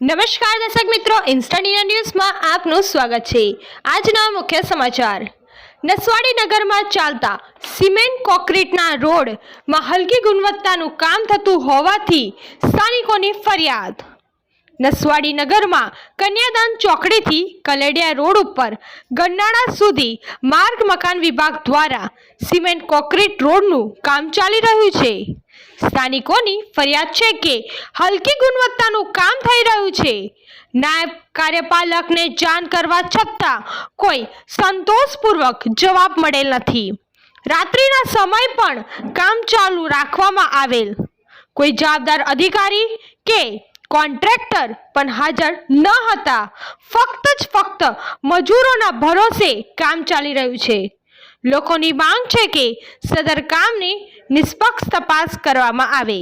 નમસ્કાર દર્શક મિત્રો, ઇન્સ્ટન્ટ ઇન્ડિયા ન્યૂઝમાં આપનું સ્વાગત છે। આજના મુખ્ય સમાચાર। નસવાડી નગરમાં ચાલતા સિમેન્ટ કોન્ક્રીટના રોડમાં હલકી ગુણવત્તાનું કામ થતું હોવાથી સ્થાનિકોની ફરિયાદ। નસવાડી નગરમાં કન્યાદાન ચોકડીથી કલેડિયા રોડ ઉપર ગન્નાળા સુધી માર્ગ મકાન વિભાગ દ્વારા સિમેન્ટ કોન્ક્રીટ રોડનું કામ ચાલી રહ્યું છે। સ્થાનિકોની ફરિયાદ છે કે હલકી ગુણવત્તાનું કામ થઈ રહ્યું છે। નાયબ કાર્યપાલકને જાણ કરવા છતાં કોઈ સંતોષપૂર્વક જવાબ મળેલ નથી। રાત્રિના સમય પણ કામ ચાલુ રાખવામાં આવેલ। કોઈ જવાબદાર અધિકારી કે કોન્ટ્રાક્ટર પણ હાજર ન હતા। ફક્ત મજૂરોના ભરોસે કામ ચાલી રહ્યું છે। લોકોની માંગ છે કે સદર કામની નિષ્પક્ષ તપાસ કરવામાં આવે।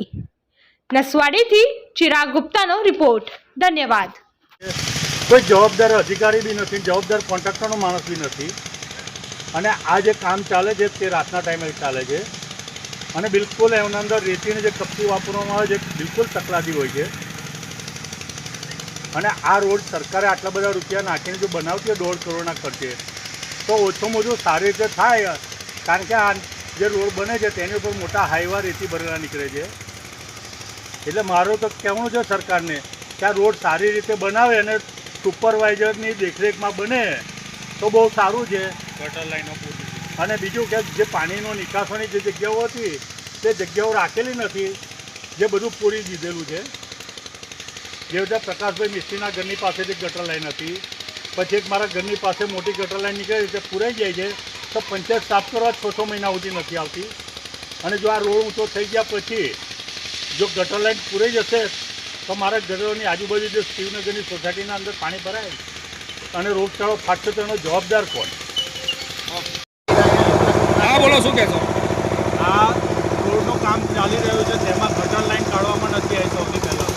નસવાડીથી ચિરાગ ગુપ્તાનો રિપોર્ટ। ધન્યવાદ। કોઈ જવાબદાર અધિકારી બી નથી, જવાબદાર કોન્ટ્રાક્ટરનો માણસ બી નથી અને આ જે કામ ચાલે છે તે રાતના ટાઈમે ચાલે છે અને બિલકુલ એના અંદર રેતીની જે કપચી વાપરવામાં આવે છે બિલકુલ તકલાદી હોય છે અને આ રોડ સરકારે આટલા બધા રૂપિયા નાખીને જો બનાવતી હોય 1.5 કરોડના ખર્ચે તો ઓછું સારી રીતે થાય, કારણ કે આ જે રોડ બને છે તેની ઉપર મોટા હાઈવા રેતી ભરેલા નીકળે છે। એટલે મારું તો કહેવું છે સરકારને કે આ રોડ સારી રીતે બનાવે અને સુપરવાઇઝરની દેખરેખમાં બને તો બહુ સારું છે। ગટર લાઈનો અને બીજું કે જે પાણીનો નિકાસવાની જે જગ્યાઓ હતી તે જગ્યાઓ રાખેલી નથી, જે બધું પૂરી દીધેલું છે। જે રીતે પ્રકાશભાઈ મિસ્ત્રીના ઘરની પાસેથી ગટર લાઈન હતી, પછી એક મારા ઘરની પાસે મોટી ગટર લાઈન નીકળે તે પૂરાઈ જાય છે તો પંચાયત સાફ કરવા 6 મહિના સુધી નથી આવતી અને જો આ રોડ ઊંચો થઈ ગયા પછી જો ગટર લાઈન પૂરાઈ જશે તો મારા ઘરોની આજુબાજુ જે શિવનગરની સોસાયટીના અંદર પાણી ભરાય અને રોગચાળો ફાટશે તો એનો જવાબદાર કોણ? હા બોલો, શું કહેશો? આ રોડનું કામ ચાલી રહ્યું છે તેમાં ગટર લાઈન કાઢવામાં નથી આવી સૌથી પહેલાં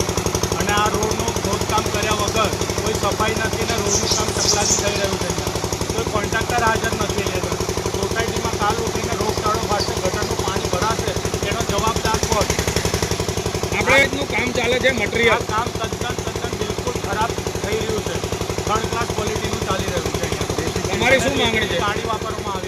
અને આ રોડનું ખોદકામ કર્યા વગર કોઈ સફાઈ નથી ને રોડનું કામ તકલાદી થઈ રહ્યું છે। કોઈ કોન્ટ્રાક્ટર હાજર નથી એટલે સોસાયટીમાં કાલ ઉઠીને રોગચાળો ફાટશે, ગટરનું પાણી ભરાશે, એનો જવાબદાર કોણ? આપણે રીતનું કામ ચાલે છે, મટીરિયલ આ કામ તદ્દન બિલકુલ ખરાબ થઈ રહ્યું છે, 3rd ક્લાસ ક્વોલિટીનું ચાલી રહ્યું છે। તમારી શું માંગણી છે? પાણી વાપરવામાં આવે